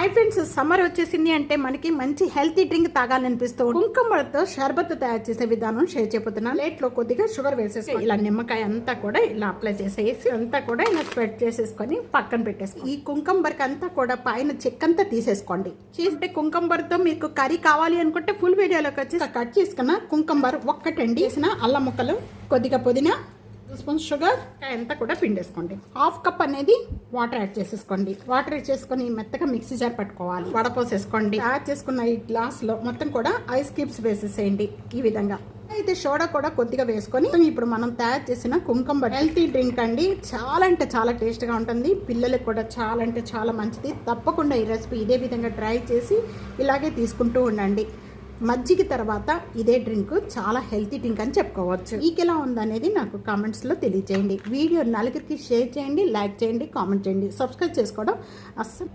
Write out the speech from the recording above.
Hi friends, summer వచ్చేసింది అంటే మనకి మంచి హెల్తీ డ్రింక్ తాగాలనిపిస్తూ కుంకుమతో షర్బత్ తయారు చేసే విధానం షేర్ చేయబోతున్నాను. ప్లేట్ లో కొద్దిగా షుగర్ వేసేసి ఇలా నిమ్మకాయ అంతా కూడా ఇలా అప్లై చేసేసి అంతా కూడా ఇలా స్ప్రెడ్ చేసేసుకొని పక్కన పెట్టేసి ఈ కుంకుమబర్కి అంతా కూడా పైన చెక్కంతా తీసేసుకోండి. చేస్తే కుంకుమబర్తో మీకు కర్రీ కావాలి అనుకుంటే ఫుల్ వీడియోలోకి వచ్చి కట్ చేసుకున్న కుంకుమబర్ ఒక్కటండి, వేసిన అల్లం ముక్కలు, కొద్దిగా పుదీనా, స్పూన్ షుగర్ అంతా కూడా పిండేసుకోండి. హాఫ్ కప్ అనేది వాటర్ యాడ్ చేసేసుకోండి. వాటర్ యాడ్ చేసుకొని మెత్తగా మిక్సీ జార్ పట్టుకోవాలి. వడపోసేసుకోండి. యాడ్ చేసుకున్న ఈ గ్లాస్ లో మొత్తం కూడా ఐస్ క్యూబ్స్ వేసేసేయండి. ఈ విధంగా అయితే సోడా కూడా కొద్దిగా వేసుకొని ఇప్పుడు మనం తయారు చేసిన కుంకుమ హెల్తీ డ్రింక్ అండి. చాలా అంటే చాలా టేస్ట్ గా ఉంటుంది. పిల్లలకు కూడా చాలా అంటే చాలా మంచిది. తప్పకుండా ఈ రెసిపీ ఇదే విధంగా ట్రై చేసి ఇలాగే తీసుకుంటూ ఉండండి. మజ్జిగ తర్వాత ఇదే డ్రింక్ చాలా హెల్తీ డ్రింక్ అని చెప్పుకోవచ్చు. మీకు ఎలా ఉందనేది నాకు కామెంట్స్లో తెలియజేయండి. వీడియో నలుగురికి షేర్ చేయండి, లైక్ చేయండి, కామెంట్ చేయండి. సబ్స్క్రైబ్ చేసుకోవడం అస్సలు